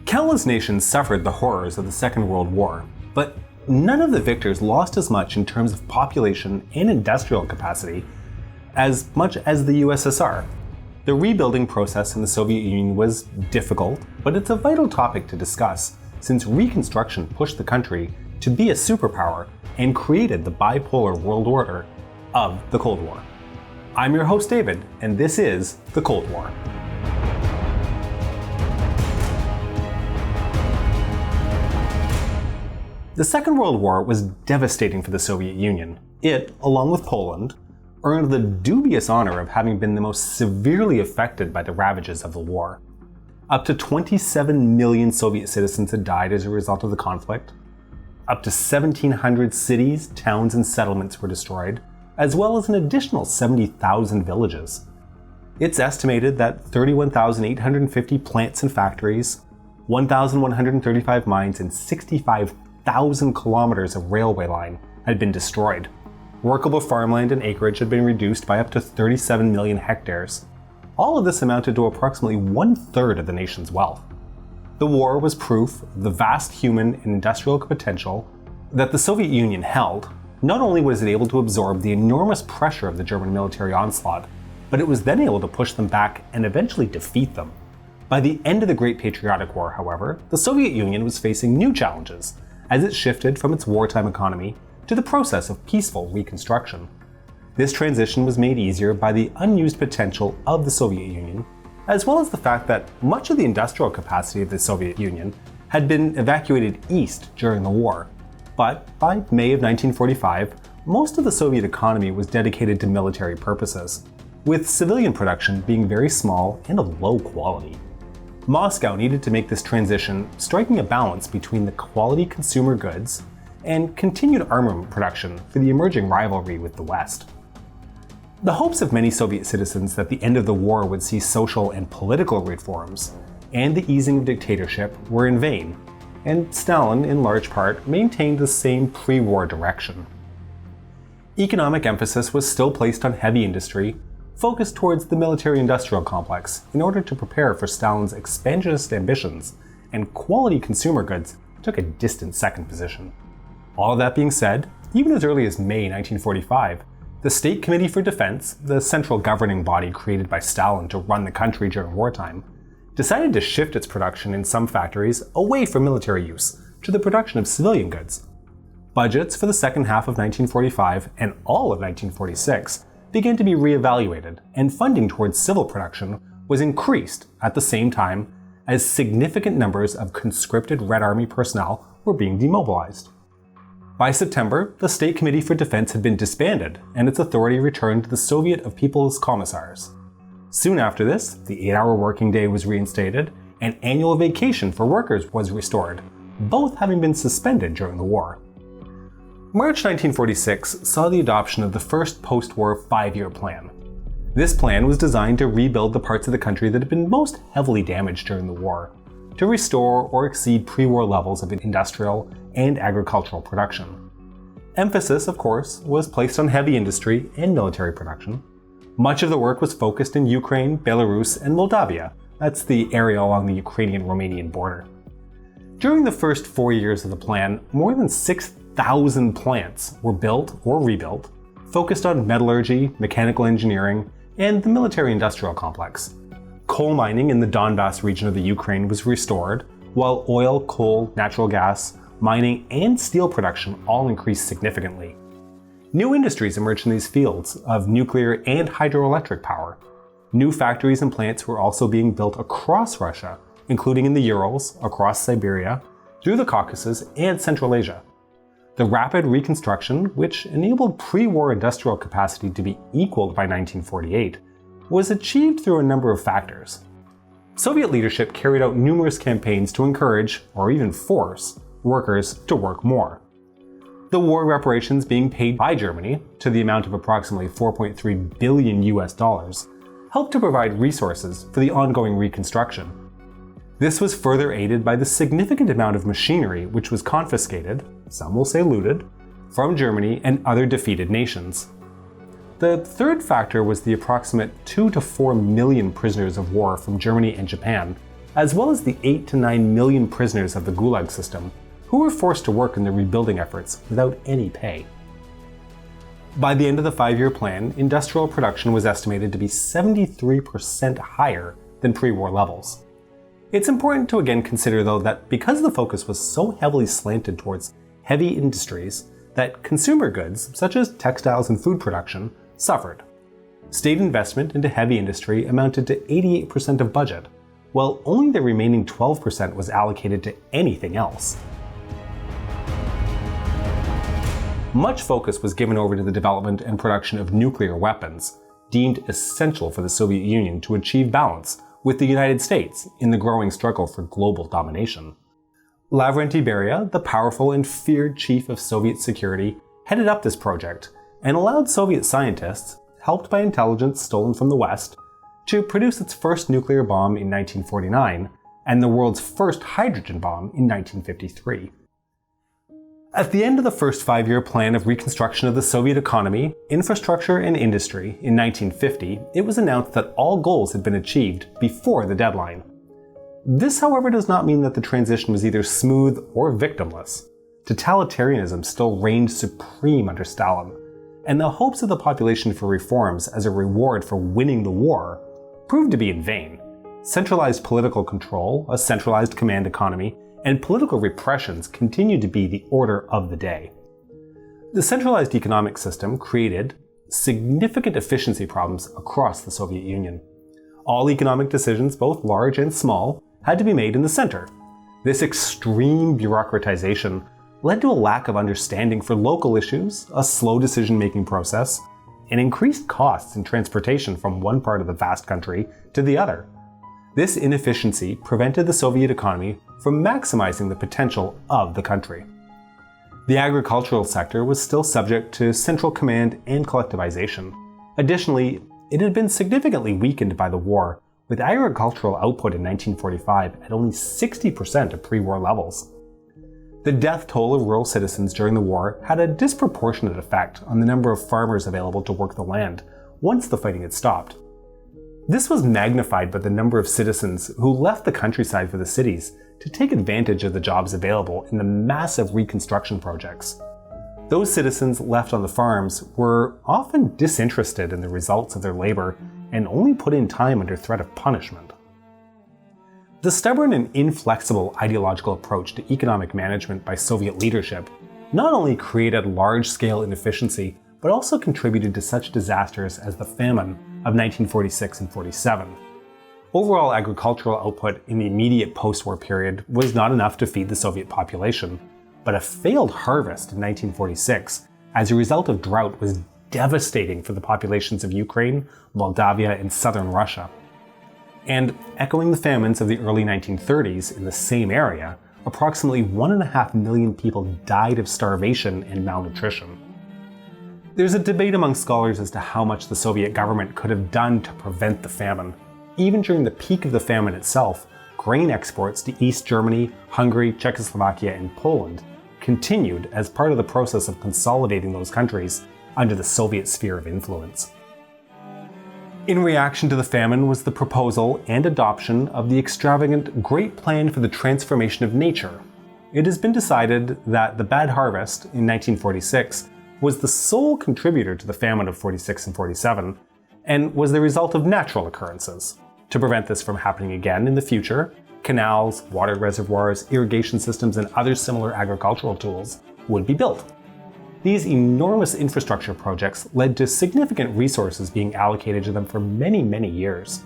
Countless nations suffered the horrors of the Second World War, but none of the victors lost as much in terms of population and industrial capacity as much as the USSR. The rebuilding process in the Soviet Union was difficult, but it's a vital topic to discuss since Reconstruction pushed the country to be a superpower and created the bipolar world order of the Cold War. I'm your host David, and this is The Cold War. The Second World War was devastating for the Soviet Union. It, along with Poland, earned the dubious honor of having been the most severely affected by the ravages of the war. Up to 27 million Soviet citizens had died as a result of the conflict. Up to 1,700 cities, towns, and settlements were destroyed, as well as an additional 70,000 villages. It's estimated that 31,850 plants and factories, 1,135 mines, and 65,000 kilometers of railway line had been destroyed. Workable farmland and acreage had been reduced by up to 37 million hectares. All of this amounted to approximately 1/3 of the nation's wealth. The war was proof of the vast human and industrial potential that the Soviet Union held. Not only was it able to absorb the enormous pressure of the German military onslaught, but it was then able to push them back and eventually defeat them. By the end of the Great Patriotic War, however, the Soviet Union was facing new challenges as it shifted from its wartime economy to the process of peaceful reconstruction. This transition was made easier by the unused potential of the Soviet Union, as well as the fact that much of the industrial capacity of the Soviet Union had been evacuated east during the war. But by May of 1945, most of the Soviet economy was dedicated to military purposes, with civilian production being very small and of low quality. Moscow needed to make this transition, striking a balance between the quality consumer goods and continued armament production for the emerging rivalry with the West. The hopes of many Soviet citizens that the end of the war would see social and political reforms and the easing of dictatorship were in vain, and Stalin, in large part, maintained the same pre-war direction. Economic emphasis was still placed on heavy industry, focused towards the military-industrial complex in order to prepare for Stalin's expansionist ambitions, and quality consumer goods took a distant second position. All of that being said, even as early as May 1945, the State Committee for Defense, the central governing body created by Stalin to run the country during wartime, decided to shift its production in some factories away from military use to the production of civilian goods. Budgets for the second half of 1945 and all of 1946 began to be reevaluated, and funding towards civil production was increased at the same time as significant numbers of conscripted Red Army personnel were being demobilized. By September, the State Committee for Defense had been disbanded, and its authority returned to the Soviet of People's Commissars. Soon after this, the 8-hour working day was reinstated, and annual vacation for workers was restored, both having been suspended during the war. March 1946 saw the adoption of the first post-war 5-year plan. This plan was designed to rebuild the parts of the country that had been most heavily damaged during the war, to restore or exceed pre-war levels of industrial and agricultural production. Emphasis, of course, was placed on heavy industry and military production. Much of the work was focused in Ukraine, Belarus, and Moldavia. That's the area along the Ukrainian-Romanian border. During the first 4 years of the plan, more than 6,000 plants were built or rebuilt, focused on metallurgy, mechanical engineering, and the military-industrial complex. Coal mining in the Donbass region of the Ukraine was restored, while oil, coal, natural gas, mining, and steel production all increased significantly. New industries emerged in these fields of nuclear and hydroelectric power. New factories and plants were also being built across Russia, including in the Urals, across Siberia, through the Caucasus, and Central Asia. The Rapid Reconstruction, which enabled pre-war industrial capacity to be equaled by 1948, was achieved through a number of factors. Soviet leadership carried out numerous campaigns to encourage, or even force, workers to work more. The war reparations being paid by Germany, to the amount of approximately $4.3 billion helped to provide resources for the ongoing reconstruction. This was further aided by the significant amount of machinery which was confiscated, some will say looted, from Germany and other defeated nations. The third factor was the approximate 2 to 4 million prisoners of war from Germany and Japan, as well as the 8 to 9 million prisoners of the Gulag system, who were forced to work in the rebuilding efforts without any pay. By the end of the 5-year plan, industrial production was estimated to be 73% higher than pre-war levels. It's important to again consider, though, that because the focus was so heavily slanted towards heavy industries, that consumer goods, such as textiles and food production, suffered. State investment into heavy industry amounted to 88% of budget, while only the remaining 12% was allocated to anything else. Much focus was given over to the development and production of nuclear weapons, deemed essential for the Soviet Union to achieve balance with the United States in the growing struggle for global domination. Lavrentiy Beria, the powerful and feared chief of Soviet security, headed up this project and allowed Soviet scientists, helped by intelligence stolen from the West, to produce its first nuclear bomb in 1949 and the world's first hydrogen bomb in 1953. At the end of the first 5-year plan of reconstruction of the Soviet economy, infrastructure, and industry in 1950, it was announced that all goals had been achieved before the deadline. This, however, does not mean that the transition was either smooth or victimless. Totalitarianism still reigned supreme under Stalin, and the hopes of the population for reforms as a reward for winning the war proved to be in vain. Centralized political control, a centralized command economy, and political repressions continued to be the order of the day. The centralized economic system created significant efficiency problems across the Soviet Union. All economic decisions, both large and small, had to be made in the center. This extreme bureaucratization led to a lack of understanding for local issues, a slow decision-making process, and increased costs in transportation from one part of the vast country to the other. This inefficiency prevented the Soviet economy from maximizing the potential of the country. The agricultural sector was still subject to central command and collectivization. Additionally, it had been significantly weakened by the war, with agricultural output in 1945 at only 60% of pre-war levels. The death toll of rural citizens during the war had a disproportionate effect on the number of farmers available to work the land once the fighting had stopped. This was magnified by the number of citizens who left the countryside for the cities to take advantage of the jobs available in the massive reconstruction projects. Those citizens left on the farms were often disinterested in the results of their labor and only put in time under threat of punishment. The stubborn and inflexible ideological approach to economic management by Soviet leadership not only created large-scale inefficiency, but also contributed to such disasters as the famine of 1946 and 47. Overall agricultural output in the immediate post-war period was not enough to feed the Soviet population, but a failed harvest in 1946 as a result of drought was devastating for the populations of Ukraine, Moldavia, and southern Russia. And echoing the famines of the early 1930s in the same area, approximately 1.5 million people died of starvation and malnutrition. There's a debate among scholars as to how much the Soviet government could have done to prevent the famine. Even during the peak of the famine itself, grain exports to East Germany, Hungary, Czechoslovakia, and Poland continued as part of the process of consolidating those countries under the Soviet sphere of influence. In reaction to the famine was the proposal and adoption of the extravagant Great Plan for the Transformation of Nature. It has been decided that the bad harvest in 1946 was the sole contributor to the famine of 46 and 47, and was the result of natural occurrences. To prevent this from happening again in the future, canals, water reservoirs, irrigation systems, and other similar agricultural tools would be built. These enormous infrastructure projects led to significant resources being allocated to them for many, many years.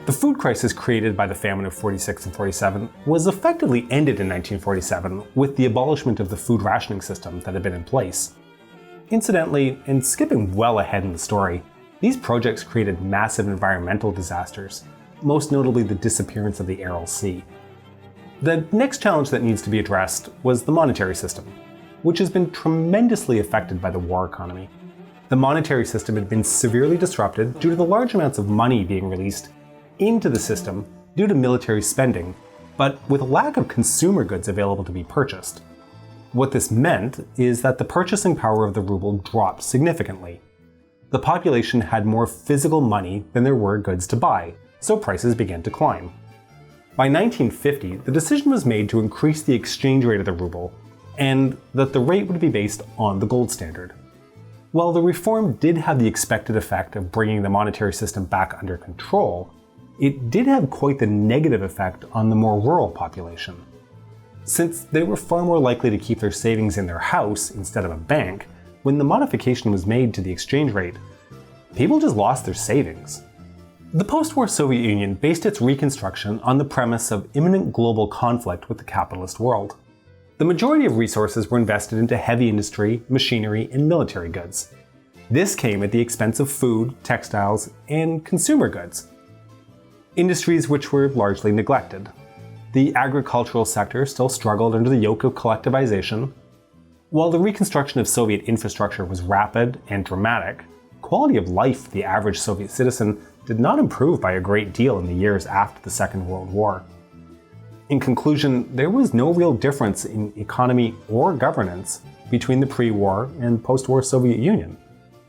The food crisis created by the famine of 46 and 47 was effectively ended in 1947 with the abolishment of the food rationing system that had been in place. Incidentally, and skipping well ahead in the story, these projects created massive environmental disasters, most notably the disappearance of the Aral Sea. The next challenge that needs to be addressed was the monetary system, which has been tremendously affected by the war economy. The monetary system had been severely disrupted due to the large amounts of money being released into the system due to military spending, but with a lack of consumer goods available to be purchased. What this meant is that the purchasing power of the ruble dropped significantly. The population had more physical money than there were goods to buy, so prices began to climb. By 1950, the decision was made to increase the exchange rate of the ruble, and that the rate would be based on the gold standard. While the reform did have the expected effect of bringing the monetary system back under control, it did have quite the negative effect on the more rural population. Since they were far more likely to keep their savings in their house instead of a bank, when the modification was made to the exchange rate, people just lost their savings. The post-war Soviet Union based its reconstruction on the premise of imminent global conflict with the capitalist world. The majority of resources were invested into heavy industry, machinery, and military goods. This came at the expense of food, textiles, and consumer goods, industries which were largely neglected. The agricultural sector still struggled under the yoke of collectivization. While the reconstruction of Soviet infrastructure was rapid and dramatic, quality of life for the average Soviet citizen did not improve by a great deal in the years after the Second World War. In conclusion, there was no real difference in economy or governance between the pre-war and post-war Soviet Union.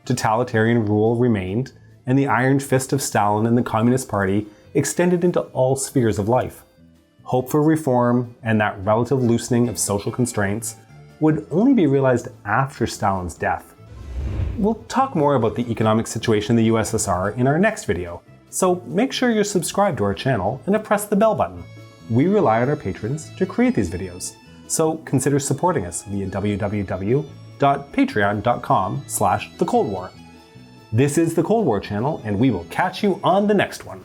Totalitarian rule remained, and the iron fist of Stalin and the Communist Party extended into all spheres of life. Hope for reform and that relative loosening of social constraints would only be realized after Stalin's death. We'll talk more about the economic situation in the USSR in our next video, so make sure you're subscribed to our channel and to press the bell button. We rely on our patrons to create these videos, so consider supporting us via www.patreon.com/thecoldwar. This is the Cold War channel, and we will catch you on the next one.